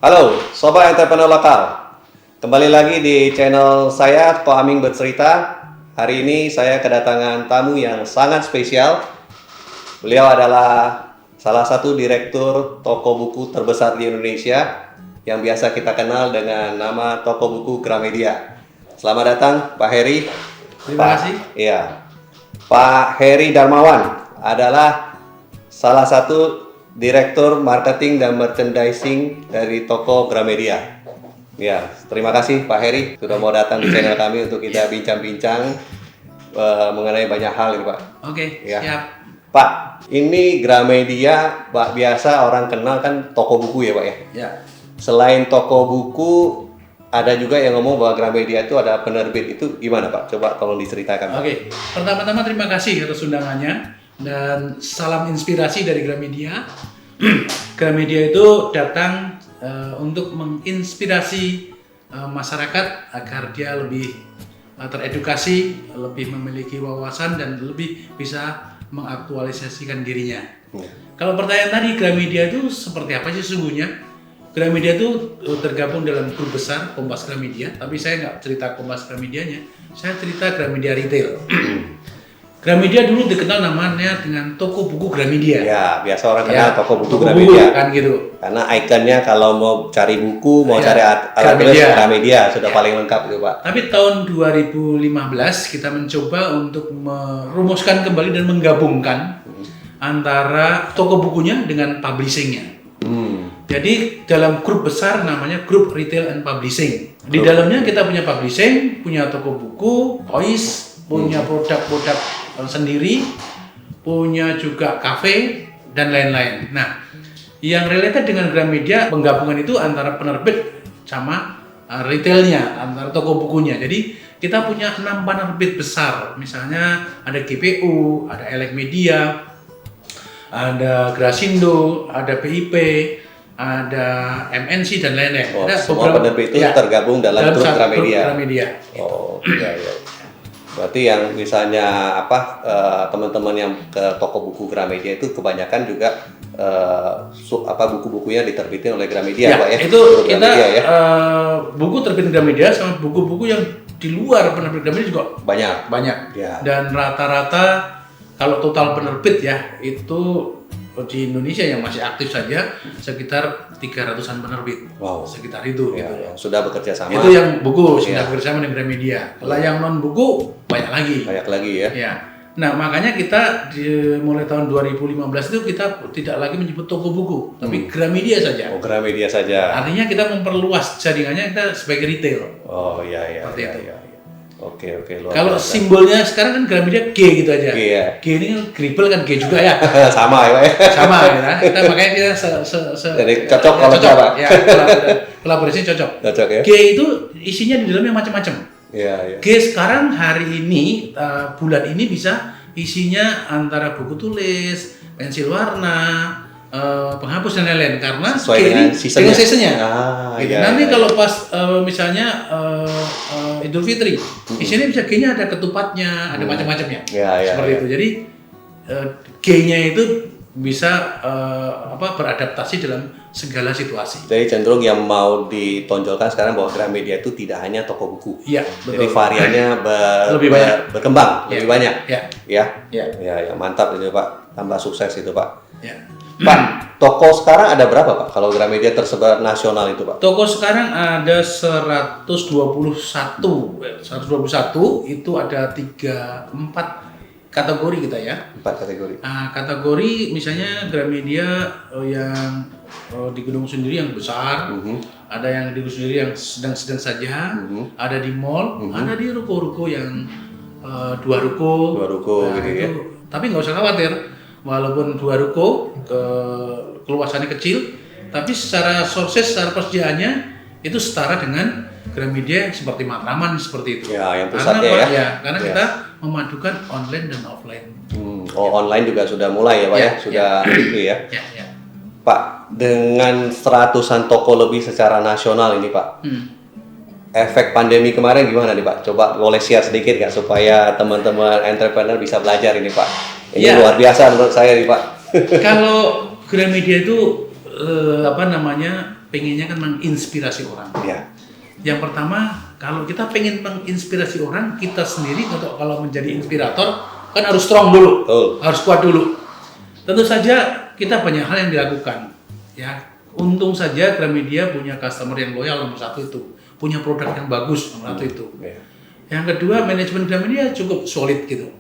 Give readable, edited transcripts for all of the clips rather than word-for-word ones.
Halo, Sobat Entrepreneur Lokal. Kembali lagi di channel saya, Ko Aming Bercerita. Hari ini saya kedatangan tamu yang sangat spesial. Beliau adalah salah satu direktur toko buku terbesar di Indonesia yang biasa kita kenal dengan nama toko buku Gramedia. Selamat datang, Pak Heri. Terima kasih. Iya, Pak Heri Darmawan adalah salah satu Direktur Marketing dan Merchandising dari toko Gramedia. Ya, terima kasih Pak Heri sudah mau datang di channel kami untuk kita bincang-bincang mengenai banyak hal ini Pak. Oke, Ya. siap. Pak, ini Gramedia Pak biasa orang kenal kan toko buku ya Pak ya. Ya. Selain toko buku, ada juga yang ngomong bahwa Gramedia itu ada penerbit. Itu gimana Pak? Coba tolong diceritakan Pak. Oke, pertama-tama terima kasih atas undangannya dan salam inspirasi dari Gramedia. Gramedia itu datang untuk menginspirasi masyarakat agar dia lebih teredukasi, lebih memiliki wawasan dan lebih bisa mengaktualisasikan dirinya. Kalau pertanyaan tadi, Gramedia itu seperti apa sih sesungguhnya? Gramedia itu tergabung dalam grup besar Kompas Gramedia, tapi saya nggak cerita Kompas Gramedianya, saya cerita Gramedia Retail. Gramedia dulu dikenal namanya dengan toko buku Gramedia. Ya, biasa orang kenal toko buku toko Gramedia. buku, kan gitu. Karena ikonnya kalau mau cari buku, mau Ya, cari alat tulis Gramedia sudah paling lengkap itu Pak. Tapi tahun 2015 kita mencoba untuk merumuskan kembali dan menggabungkan antara toko bukunya dengan publishingnya. Jadi dalam grup besar namanya Grup Retail and Publishing. Di dalamnya kita punya publishing, punya toko buku, toys, punya produk-produk sendiri, punya juga kafe dan lain-lain. Nah, yang related dengan Gramedia penggabungan itu antara penerbit sama retailnya, antara toko bukunya. Jadi kita punya 6 penerbit besar. Misalnya ada GPU, ada Elek Media, ada Grasindo, ada BIP, ada MNC dan lain-lain. Oh, Ada semua penerbit itu tergabung dalam grup satu Gramedia. grup Gramedia. Oh, iya iya. Berarti yang misalnya teman-teman yang ke toko buku Gramedia itu kebanyakan juga buku-bukunya diterbitin oleh Gramedia Ya, Pak ya. itu Grup kita Gramedia, ya? buku terbit Gramedia sama buku-buku yang di luar penerbit Gramedia juga banyak. Ya. Dan rata-rata kalau total penerbit ya itu di Indonesia yang masih aktif saja sekitar 300-an penerbit. Wow. Sekitar itu Ya, gitu. yang sudah bekerja sama. Itu yang buku Ya. sudah bekerjasama dengan Gramedia. Kalau yang non buku banyak lagi. Banyak lagi ya. Ya. Nah, makanya kita mulai tahun 2015 itu kita tidak lagi menyebut toko buku, tapi Gramedia saja. Oh, Gramedia saja. Artinya kita memperluas jaringannya kita sebagai retail. Oh, iya iya. Seperti Iya, itu. iya. Oke, luar Kalau biasa. simbolnya sekarang kan Gramedia G gitu aja. G ya. G ini kan Gribble kan G juga ya. Sama ya Pak ya. Sama ya. Kita makanya kita Jadi cocok kalau coba. Ya, kolaborasinya cocok. Cocok ya. G itu isinya di dalamnya macam-macam. Iya, iya. G sekarang hari ini bulan ini bisa isinya antara buku tulis, pensil warna, penghapus dan lain-lain karena Sesuai G ini dengan seasonnya. dengan seasonnya. Gitu. Iya, nanti kalau pas misalnya Idul Fitri, isinya bisa G-nya ada ketupatnya, ada macam-macamnya. Iya, Seperti iya. itu. Jadi G-nya itu bisa beradaptasi dalam segala situasi. Jadi cenderung yang mau ditonjolkan sekarang bahwa Gramedia itu tidak hanya toko buku. Iya, Jadi betul. variannya Lebih banyak. berkembang, Ya. lebih banyak. Ya. Ya. Ya. Ya, mantap itu Pak. Tambah sukses itu Pak. Ya. Pak, toko sekarang ada berapa Pak? Kalau Gramedia tersebar nasional itu Pak? Toko sekarang ada 121. 121 itu ada 4 kategori kita ya. 4 kategori. Kategori misalnya Gramedia yang di gedung sendiri yang besar, ada yang di gedung sendiri yang sedang-sedang saja, ada di mall, ada di ruko-ruko yang 2 ruko. 2 ruko gitu ya. Tapi nggak usah khawatir, walaupun 2 ruko keluasannya kecil, tapi secara sources, secara persediaannya itu setara dengan Gramedia seperti Matraman seperti itu. Ya, yang pusatnya karena, ya. Karena kita memadukan online dan offline. Oh, online juga sudah mulai ya Pak ya? Sudah itu ya. Ya. Pak, dengan seratusan toko lebih secara nasional ini Pak, efek pandemi kemarin gimana nih Pak? Coba boleh share sedikit nggak supaya teman-teman entrepreneur bisa belajar ini Pak. Ini luar biasa menurut saya nih Pak. Kalau Gramedia itu pengennya kan menginspirasi orang. Ya. Yang pertama, kalau kita pengen menginspirasi orang, kita sendiri untuk kalau menjadi inspirator kan harus strong dulu, Betul. harus kuat dulu. Tentu saja kita banyak hal yang dilakukan. Ya, untung saja Gramedia punya customer yang loyal nomor satu itu, punya produk yang bagus nomor satu itu. Ya. Yang kedua, manajemen Gramedia cukup solid gitu.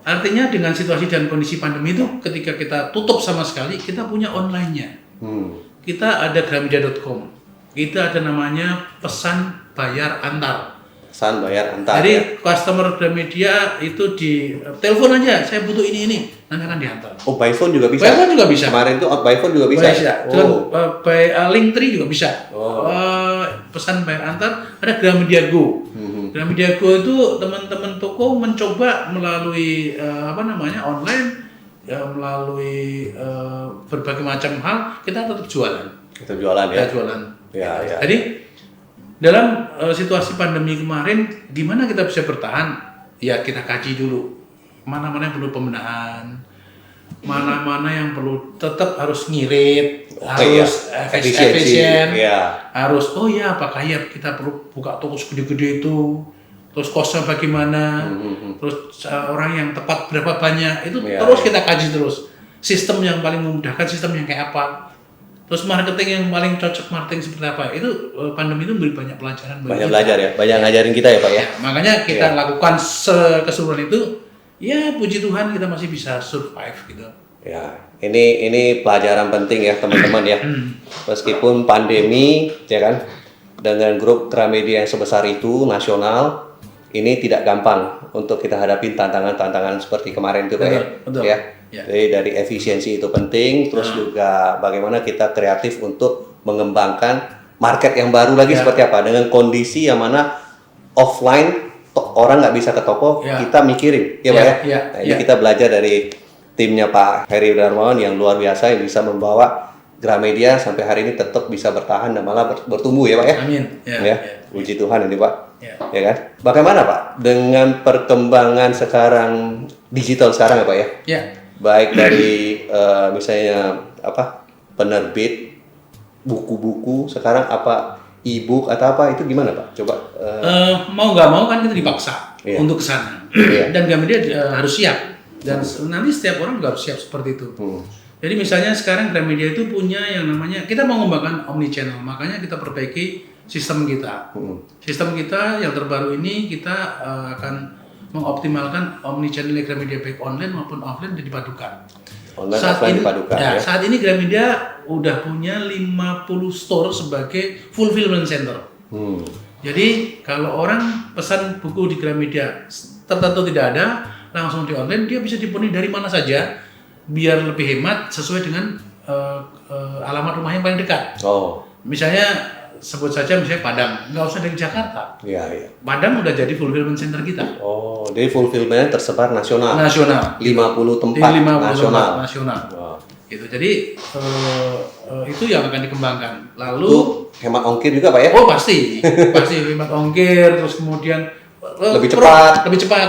Artinya dengan situasi dan kondisi pandemi itu, ketika kita tutup sama sekali, kita punya online-nya. Kita ada gramedia.com. Kita ada namanya pesan bayar antar. Pesan bayar antar. Jadi Ya. customer Gramedia itu di telepon aja, saya butuh ini, nanti akan diantar. Oh, by phone juga bisa. By phone juga bisa. Kemarin tuh by phone juga bisa. Bisa. Oh. By Linktree juga bisa. Oh. Pesan bayar antar ada Gramedia Go. Gramedia Go itu teman-teman toko mencoba melalui online, ya, melalui berbagai macam hal kita tetap jualan. Kita jualan ya. Kita jualan. Ya, ya. Jadi dalam situasi pandemi kemarin, gimana kita bisa bertahan? Ya kita kaji dulu mana-mana yang perlu pembenahan, mana-mana yang perlu tetap harus ngirit, harus efisien, ya. harus apakah ya kita perlu buka toko segede-gede itu, terus kosnya bagaimana, terus orang yang tepat berapa banyak itu Ya, terus ya. kita kaji terus. Sistem yang paling memudahkan, sistem yang kayak apa? Terus marketing yang paling cocok marketing seperti apa? Itu pandemi itu memberi banyak pelajaran. Banyak belajar ya, banyak ngajarin kita ya Pak ya. Makanya kita lakukan keseluruhan itu, ya puji Tuhan kita masih bisa survive gitu. Ya, ini pelajaran penting ya teman-teman ya. Meskipun pandemi ya kan, dengan grup Gramedia yang sebesar itu nasional, ini tidak gampang untuk kita hadapin tantangan-tantangan seperti kemarin itu Pak ya. Betul. Ya. Ya. Jadi dari efisiensi itu penting, terus juga bagaimana kita kreatif untuk mengembangkan market yang baru lagi seperti apa dengan kondisi yang mana offline orang nggak bisa ke toko, kita mikirin ya Pak ya. Nah, ini kita belajar dari timnya Pak Heri Darmawan yang luar biasa yang bisa membawa Gramedia sampai hari ini tetap bisa bertahan dan malah bertumbuh ya Pak ya. Amin. Ya. Puji Tuhan ini Pak. Ya. Ya kan? Bagaimana Pak dengan perkembangan sekarang digital sekarang ya Pak ya? Ya. Baik dari misalnya penerbit buku-buku sekarang apa e-book atau apa itu gimana Pak? Coba mau nggak mau kan kita dipaksa untuk kesana dan Gramedia harus siap dan nanti setiap orang juga harus siap seperti itu. Jadi misalnya sekarang Gramedia itu punya yang namanya kita mau mengembangkan omnichannel, makanya kita perbaiki sistem kita. Sistem kita yang terbaru ini kita akan mengoptimalkan omnichannel Gramedia baik online maupun offline dan dipadukan. Online offline dipadukan ya. Saat ini Gramedia udah punya 50 store sebagai fulfillment center. Jadi kalau orang pesan buku di Gramedia tertentu tidak ada, langsung di online dia bisa dipenuhi dari mana saja biar lebih hemat sesuai dengan alamat rumah yang paling dekat. Misalnya sebut saja misalnya Padang, nggak usah dari Jakarta. Iya. Padang udah jadi fulfillment center kita. Jadi fulfillment tersebar nasional. 50 tempat di 50 nasional. tempat nasional. Gitu. Jadi itu yang akan dikembangkan. Lalu Itu hemat ongkir juga Pak ya? Oh pasti hemat ongkir, terus kemudian lebih cepat.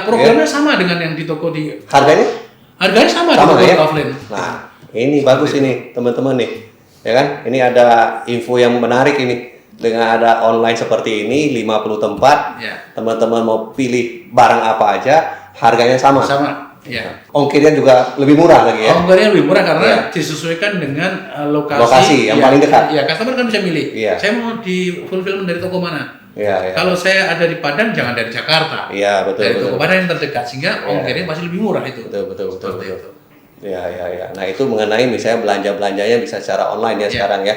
Programnya sama dengan yang di toko di. Harganya sama di toko ya? offline. Nah, ini bagus ini teman-teman nih. Ya kan? Ini ada info yang menarik ini. Dengan ada online seperti ini 50 tempat. Teman-teman mau pilih barang apa aja, harganya sama. Ya. Ongkirnya juga lebih murah lagi ya. Ongkirnya lebih murah karena disesuaikan dengan lokasi yang paling dekat. Ya, customer kan bisa milih. Saya mau di fulfillment dari toko mana? Kalau saya ada di Padang, jangan dari Jakarta. Betul. Dari toko Padang yang terdekat sehingga ongkirnya pasti lebih murah itu. Betul. Ya. Nah itu mengenai misalnya belanja-belanjanya bisa secara online ya sekarang ya.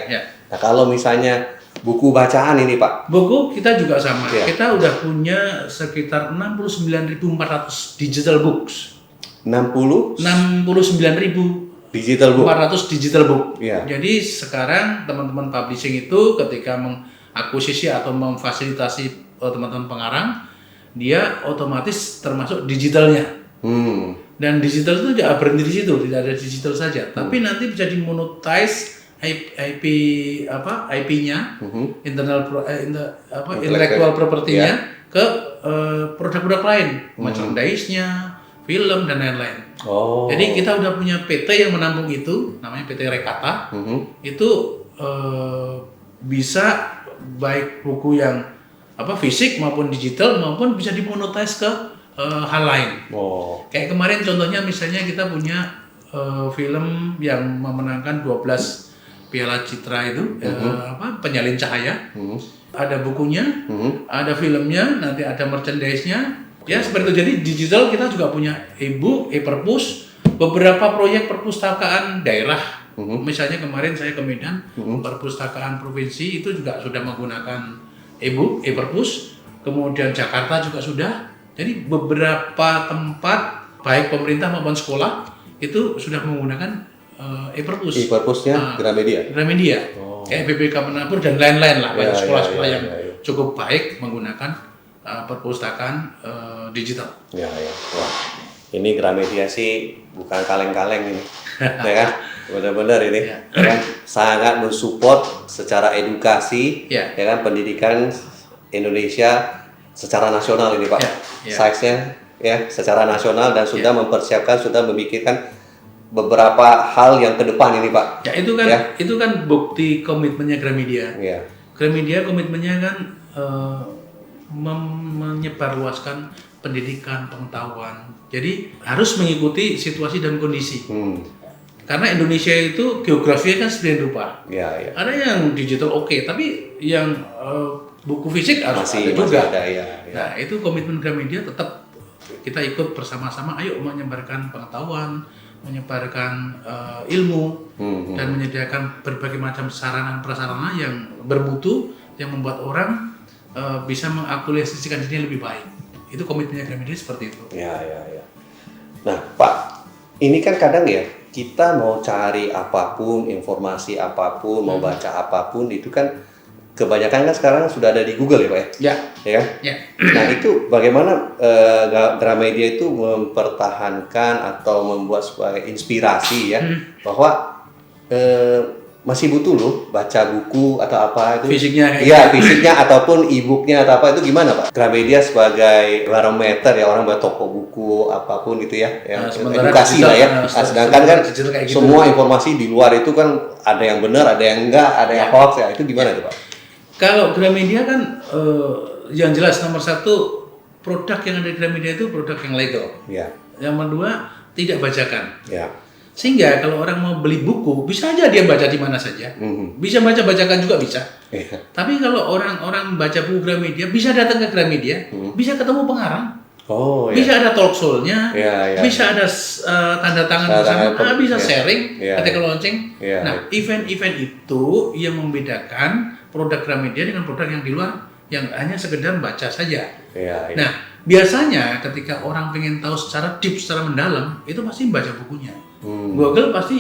Nah kalau misalnya buku bacaan ini Pak. Buku kita juga sama. Kita udah punya sekitar 69.400 digital books. 69.000 digital book. 400 digital book. Iya. Jadi sekarang teman-teman publishing itu ketika mengakuisisi atau memfasilitasi teman-teman pengarang, dia otomatis termasuk digitalnya. Dan digital itu tidak berhenti di situ, tidak ada digital saja, tapi nanti bisa dimonetize IP-nya, intellectual property-nya ke produk-produk lain, merchandise-nya, film dan lain-lain. Jadi kita udah punya PT yang menampung itu, namanya PT Rekata. Itu bisa baik buku yang fisik maupun digital maupun bisa dimonetize ke hal lain. Oh. Kayak kemarin contohnya misalnya kita punya film yang memenangkan 12 Piala Citra itu penyalin cahaya. Ada bukunya, ada filmnya, nanti ada merchandise-nya. Ya seperti itu. Jadi digital kita juga punya e-book, e-perpus, beberapa proyek perpustakaan daerah. Misalnya kemarin saya ke Medan, perpustakaan provinsi itu juga sudah menggunakan e-book, e-perpus. Kemudian Jakarta juga sudah. Jadi beberapa tempat baik pemerintah maupun sekolah itu sudah menggunakan e-perpus. E-perpusnya Gramedia. Gramedia. Kayak BPK Menabur dan lain-lain lah, banyak sekolah-sekolah yang cukup baik menggunakan perpustakaan digital. Ya. Wah, ini Gramedia sih bukan kaleng-kaleng ini, ya kan? Benar-benar ini, ya kan? Sangat mensupport secara edukasi, ya kan? Pendidikan Indonesia secara nasional ini Pak. Size-nya ya secara nasional dan sudah mempersiapkan, sudah memikirkan beberapa hal yang ke depan ini Pak. Ya itu kan bukti komitmennya Gramedia. Ya. Gramedia komitmennya kan menyebarluaskan pendidikan, pengetahuan. Jadi harus mengikuti situasi dan kondisi. Karena Indonesia itu geografinya kan sedemikian rupa. Ya. Ada yang digital tapi yang buku fisik harus ada juga. Ada, ya. Nah itu komitmen Gramedia, tetap kita ikut bersama-sama. Ayo menyebarkan pengetahuan, menyebarkan ilmu, dan menyediakan berbagai macam sarana prasarana yang bermutu, yang membuat orang bisa mengakulisasikan dirinya lebih baik. Itu komitmennya Gramedia seperti itu. Ya. Nah Pak, ini kan kadang ya kita mau cari apapun, informasi apapun, mau baca apapun, itu kan kebanyakan kan sekarang sudah ada di Google ya Pak ya? Ya. Nah itu bagaimana Gramedia itu mempertahankan atau membuat sebagai inspirasi ya, bahwa masih butuh loh baca buku atau apa itu fisiknya fisiknya ataupun e-booknya atau apa itu gimana Pak? Gramedia sebagai barometer ya, orang buat toko buku apapun gitu ya, edukasi lah ya. Sedangkan kan semua informasi di luar itu kan ada yang benar, ada yang enggak, ada yang hoax ya, itu gimana tuh Pak? Kalau Gramedia kan yang jelas nomor satu, produk yang ada di Gramedia itu produk yang legal. Yang kedua, tidak bajakan. Sehingga kalau orang mau beli buku, bisa aja dia baca di mana saja. Bisa bacakan juga bisa. Tapi kalau orang baca buku Gramedia, bisa datang ke Gramedia, bisa ketemu pengarang. Bisa ada talk show-nya, bisa ada tanda tangan bersama, bisa sharing ketika launching. Nah, event-event itu yang membedakan produk Gramedia dengan produk yang di luar yang hanya sekedar baca saja. Nah, biasanya ketika orang pengen tahu secara deep, secara mendalam, itu pasti baca bukunya. Google pasti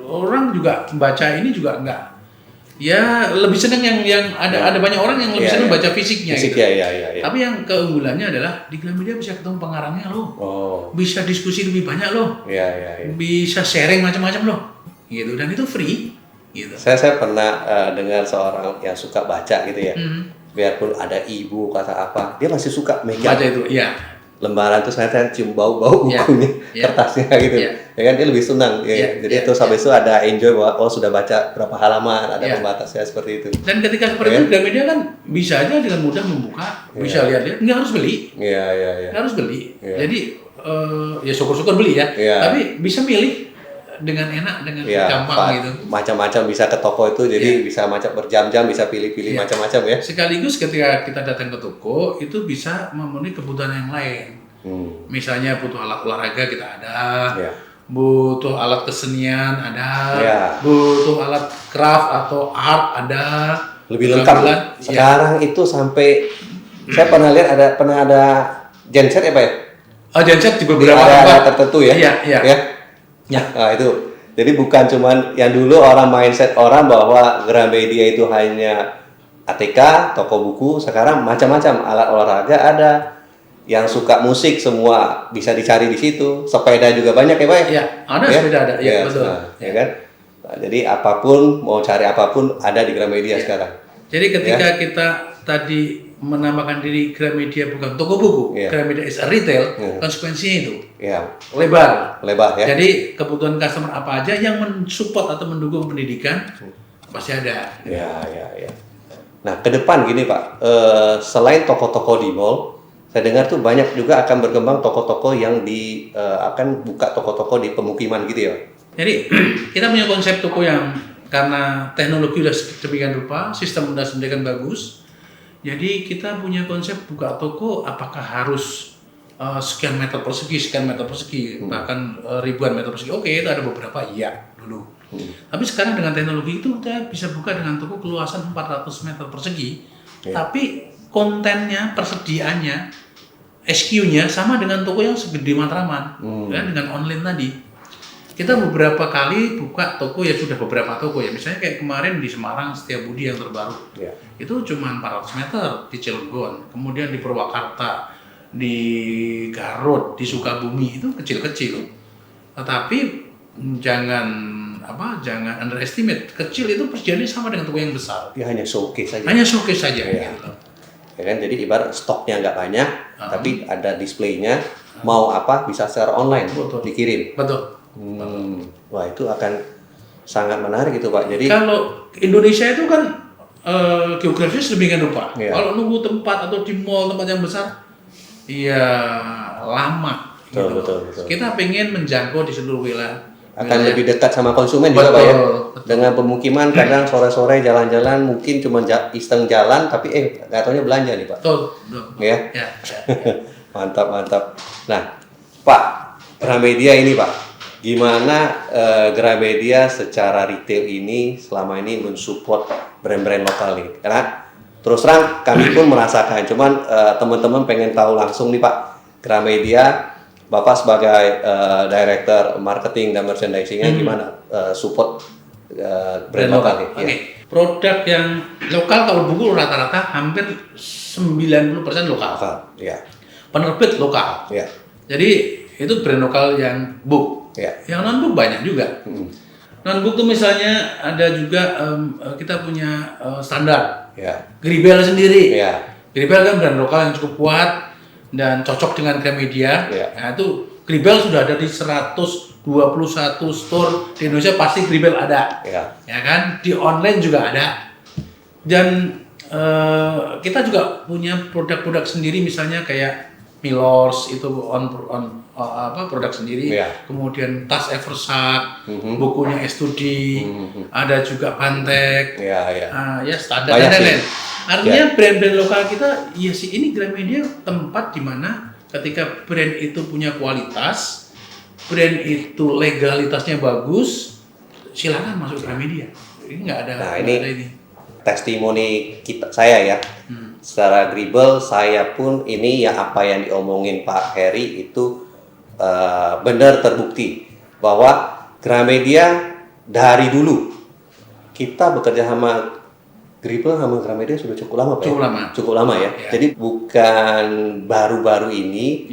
orang juga baca ini juga enggak. Ya lebih senang yang ada banyak orang yang lebih senang baca fisiknya gitu. Tapi yang keunggulannya adalah di Gramedia bisa ketemu pengarangnya loh. Bisa diskusi lebih banyak loh. Bisa sharing macam-macam loh. Gitu, dan itu free gitu. Saya pernah dengar seorang yang suka baca gitu ya. Biarpun ada ibu kata apa, dia masih suka megang baca itu. Lembaran tuh saya cium bau bukunya, kertasnya gitu. Ya kan dia lebih senang. Jadi terus habis itu ada enjoy bahwa sudah baca berapa halaman, ada pembatasnya seperti itu. Dan ketika seperti itu Gramedia kan bisa aja dengan mudah membuka, bisa lihat-lihat, nggak harus beli. Nggak harus beli. Jadi ya syukur-syukur beli ya. Tapi bisa milih dengan enak, dengan gampang gitu. Macam-macam bisa ke toko itu, jadi bisa macam berjam-jam, bisa pilih-pilih macam-macam ya. Sekaligus ketika kita datang ke toko itu bisa memenuhi kebutuhan yang lain. Misalnya butuh alat olahraga kita ada, butuh alat kesenian ada, butuh alat craft atau art ada. Lebih lengkap. Sekarang itu sampai saya pernah lihat pernah ada genset ya Pak ya? Genset di beberapa tempat tertentu ya. Nah itu, jadi bukan cuman yang dulu orang mindset orang bahwa Gramedia itu hanya ATK, toko buku. Sekarang macam-macam, alat olahraga ada, yang suka musik semua bisa dicari di situ. Sepeda juga banyak ya Pak? Ada sepeda ada, betul. Kan? Nah, jadi apapun, mau cari apapun ada di Gramedia sekarang. Jadi ketika kita tadi menamakan diri Gramedia bukan toko buku, Gramedia is a retail, konsekuensinya itu lebar ya. Jadi kebutuhan customer apa aja yang mensupport atau mendukung pendidikan, pasti ada. Ya, ya, ya. Nah, ke depan gini Pak, selain toko-toko di mall, saya dengar tuh banyak juga akan berkembang toko-toko yang akan buka toko-toko di pemukiman gitu ya. Jadi kita punya konsep toko yang karena teknologi udah sedemikian rupa, sistem udah sedemikian bagus. Jadi kita punya konsep buka toko apakah harus sekian meter persegi, bahkan ribuan meter persegi. Oke, itu ada beberapa iya dulu. Tapi sekarang dengan teknologi itu kita bisa buka dengan toko keluasan 400 meter persegi. Tapi kontennya, persediaannya, SKU-nya sama dengan toko yang segede Matraman, kan dengan online tadi. Kita beberapa kali buka toko ya sudah beberapa toko ya, misalnya kayak kemarin di Semarang Setiabudi yang terbaru, itu cuma 400 meter di Cilegon, kemudian di Purwakarta, di Garut, di Sukabumi itu kecil-kecil, tetapi jangan underestimate, kecil itu persediaannya sama dengan toko yang besar. Ya hanya showcase saja. Hanya showcase saja. Ya. Ya kan, jadi ibarat stoknya nggak banyak, tapi ada displaynya, mau apa bisa secara online. Betul. Dikirim. Betul. Wah itu akan sangat menarik itu Pak. Jadi kalau Indonesia itu kan geografis sedemikian rupa. Iya. Kalau nunggu tempat atau di mall tempat yang besar, ya lama. Betul. Kita pengen menjangkau di seluruh wilayah. Akan lebih dekat sama konsumen juga Pak ya. Dengan pemukiman kadang sore-sore jalan-jalan mungkin cuma iseng jalan tapi nggak taunya belanja nih Pak. Betul. Ya. Ya. Mantap. Nah Pak, Gramedia ini Pak, gimana Gramedia secara retail ini selama ini mensupport brand-brand lokal nih? Karena terus terang kami pun merasakan, cuman teman-teman pengen tahu langsung nih Pak, Gramedia, Bapak sebagai Director Marketing dan Merchandising-nya gimana support brand lokal nih? Oke. Produk yang lokal kalau buku rata-rata hampir 90% lokal. Ya. Penerbit lokal. Ya. Jadi itu brand lokal yang book. Ya. Yang non book banyak juga. Non book tuh misalnya ada juga kita punya standar. Ya. Gribel sendiri. Ya. Gribel kan brand lokal yang cukup kuat dan cocok dengan Gramedia. Ya. Nah, itu Gribel sudah ada di 121 store di Indonesia, pasti Gribel ada. Ya kan? Di online juga ada. Dan kita juga punya produk-produk sendiri, misalnya kayak Milors itu produk sendiri. Kemudian tas Eversack, bukunya Estudi, ada juga Pantek, ya standar dan lain-lain. Artinya brand-brand lokal kita, ya sih ini Gramedia tempat di mana ketika brand itu punya kualitas, brand itu legalitasnya bagus, silakan masuk Gramedia. Ini nggak ada. Nah ini testimoni saya ya. Secara Gribel saya pun ini ya apa yang diomongin Pak Heri itu benar terbukti bahwa Gramedia dari dulu kita bekerja sama Gribel sama Gramedia sudah cukup lama Pak. Cukup lama ya. Jadi bukan baru-baru ini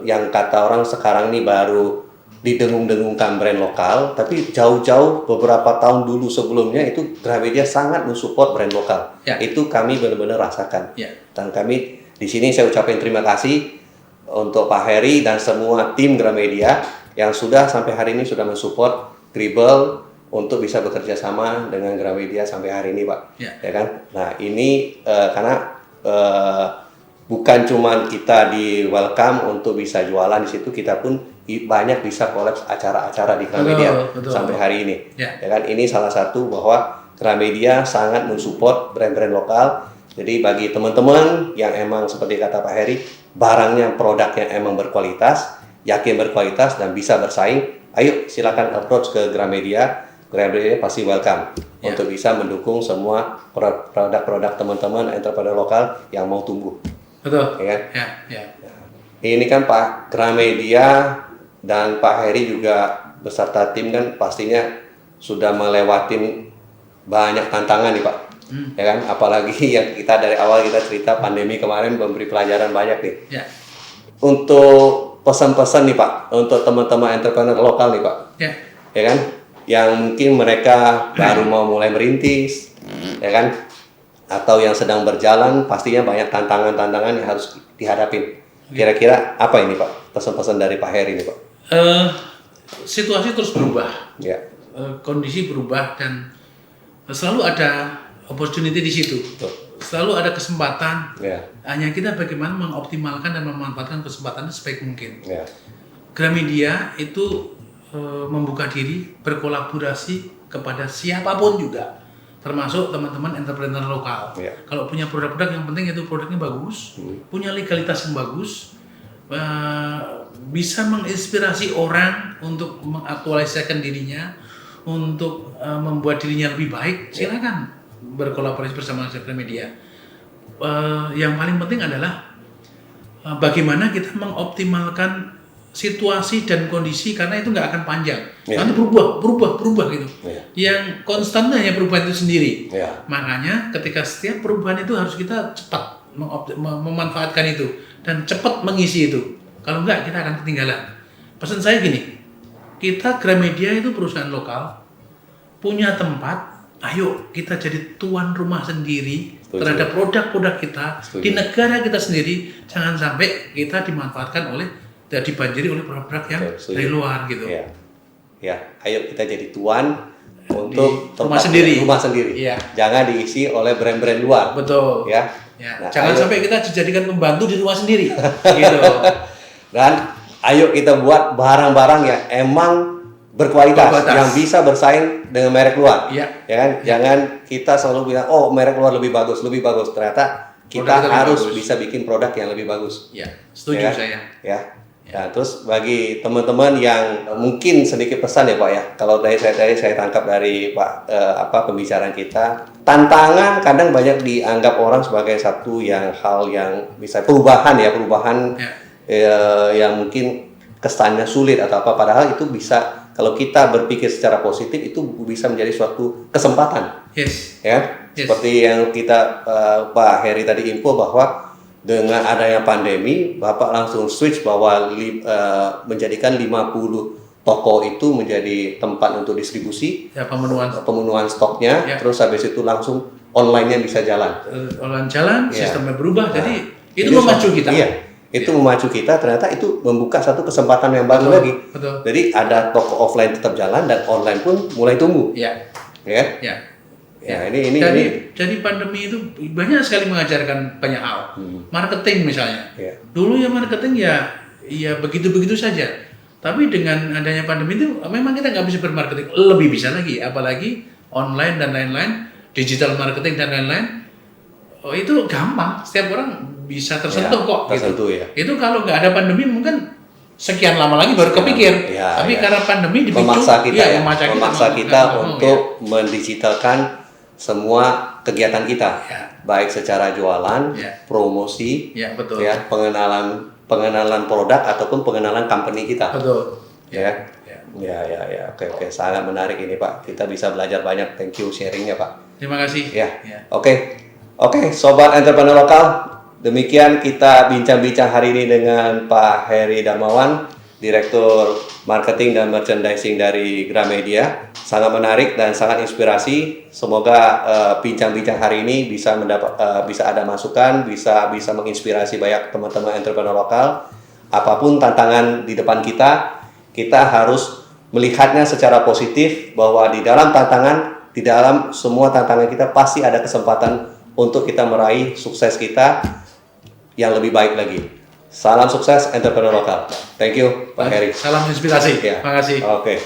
yang kata orang sekarang nih baru didengung-dengungkan brand lokal, tapi jauh-jauh beberapa tahun dulu sebelumnya itu Gramedia sangat mensupport brand lokal. Itu kami benar-benar rasakan. Dan kami di sini saya ucapkan terima kasih untuk Pak Heri dan semua tim Gramedia yang sudah sampai hari ini sudah mensupport Gribel untuk bisa bekerja sama dengan Gramedia sampai hari ini Pak. Ya kan? Nah ini karena bukan cuma kita di welcome untuk bisa jualan di situ, kita pun banyak bisa kolaps acara-acara di Gramedia sampai hari ini. Ya kan, ini salah satu bahwa Gramedia sangat mensupport brand-brand lokal. Jadi bagi teman-teman yang emang seperti kata Pak Heri, barangnya, produknya emang berkualitas, yakin berkualitas dan bisa bersaing, ayo silakan approach ke Gramedia. Gramedia pasti welcome untuk bisa mendukung semua produk-produk teman-teman entrepreneur lokal yang mau tumbuh. Betul. Ya kan? Ini kan Pak Gramedia dan Pak Heri juga beserta tim kan pastinya sudah melewati banyak tantangan nih Pak. Ya kan, apalagi yang kita dari awal kita cerita pandemi kemarin memberi pelajaran banyak nih. Untuk pesan-pesan nih Pak untuk teman-teman entrepreneur lokal nih Pak. Ya kan, yang mungkin mereka baru mau mulai merintis, ya kan, atau yang sedang berjalan pastinya banyak tantangan-tantangan yang harus dihadapin. Kira-kira apa ini Pak pesan-pesan dari Pak Heri ini Pak? Situasi terus berubah. kondisi berubah dan selalu ada opportunity di situ. Betul. Selalu ada kesempatan. Ya. Hanya kita bagaimana mengoptimalkan dan memanfaatkan kesempatan itu sebaik mungkin. Ya. Gramedia itu membuka diri berkolaborasi kepada siapapun juga, termasuk teman-teman entrepreneur lokal. Ya. Kalau punya produk-produk, yang penting itu produknya bagus, punya legalitas yang bagus, bisa menginspirasi orang untuk mengaktualisasikan dirinya, untuk membuat dirinya lebih baik. Silakan berkolaborasi bersama Gramedia. Yang paling penting adalah bagaimana kita mengoptimalkan situasi dan kondisi, karena itu nggak akan panjang. Nanti berubah gitu. Yang konstan hanya perubahan itu sendiri. Makanya ketika setiap perubahan itu harus kita cepat memanfaatkan itu dan cepat mengisi itu. Kalau enggak, kita akan ketinggalan. Pesan saya gini, kita Gramedia itu perusahaan lokal, punya tempat. Ayo kita jadi tuan rumah sendiri terhadap produk-produk kita di negara kita sendiri. Jangan sampai kita dimanfaatkan oleh dan dibanjiri oleh produk yang dari luar gitu. Ya, ayo kita jadi tuan untuk rumah sendiri. Ya. Jangan diisi oleh brand-brand luar. Betul. Ya. Nah, jangan sampai kita dijadikan pembantu di rumah sendiri. Gitu. Dan ayo kita buat barang-barang yang emang berkualitas, yang bisa bersaing dengan merek luar. Ya kan? Jangan kita selalu bilang, oh merek luar lebih bagus. Ternyata kita harus bisa bikin produk yang lebih bagus. Ya, setuju saya. Nah, terus bagi teman-teman yang mungkin sedikit pesan ya Pak ya, kalau dari saya tangkap dari Pak pembicaraan kita, tantangan kadang banyak dianggap orang sebagai satu hal yang bisa perubahan yang mungkin kesannya sulit atau apa, padahal itu bisa. Kalau kita berpikir secara positif, itu bisa menjadi suatu kesempatan. Seperti yang kita Pak Heri tadi info bahwa dengan adanya pandemi, Bapak langsung switch bahwa menjadikan 50 toko itu menjadi tempat untuk distribusi, pemenuhan stoknya, terus habis itu langsung online-nya bisa jalan. Online jalan, sistemnya berubah, jadi itu memacu kita. Itu memacu kita, ternyata itu membuka satu kesempatan yang baru lagi. Jadi ada toko offline tetap jalan dan online pun mulai tumbuh. Jadi pandemi itu banyak sekali mengajarkan banyak hal. Marketing misalnya. Dulu marketing ya begitu-begitu saja. Tapi dengan adanya pandemi itu memang kita nggak bisa bermarketing, lebih bisa lagi, apalagi online dan lain-lain, digital marketing dan lain-lain. Oh, itu gampang, setiap orang bisa tersentuh kok. Itu kalau nggak ada pandemi mungkin sekian lama lagi baru kepikir. Tapi karena pandemi dipicu, memaksa kita untuk mendigitalkan semua kegiatan kita, baik secara jualan, promosi, pengenalan produk ataupun pengenalan company kita. Oke, sangat menarik ini Pak. Kita bisa belajar banyak. Thank you sharingnya Pak. Terima kasih. Oke, sobat entrepreneur lokal, demikian kita bincang-bincang hari ini dengan Pak Heri Darmawan, Direktur Marketing dan Merchandising dari Gramedia. Sangat menarik dan sangat inspirasi. Semoga bincang-bincang hari ini bisa ada masukan, bisa menginspirasi banyak teman-teman entrepreneur lokal. Apapun tantangan di depan kita harus melihatnya secara positif, bahwa di dalam semua tantangan kita pasti ada kesempatan untuk kita meraih sukses kita yang lebih baik lagi. Salam sukses entrepreneur lokal. Thank you Pak Heri. Salam inspirasi. Terima kasih. Oke.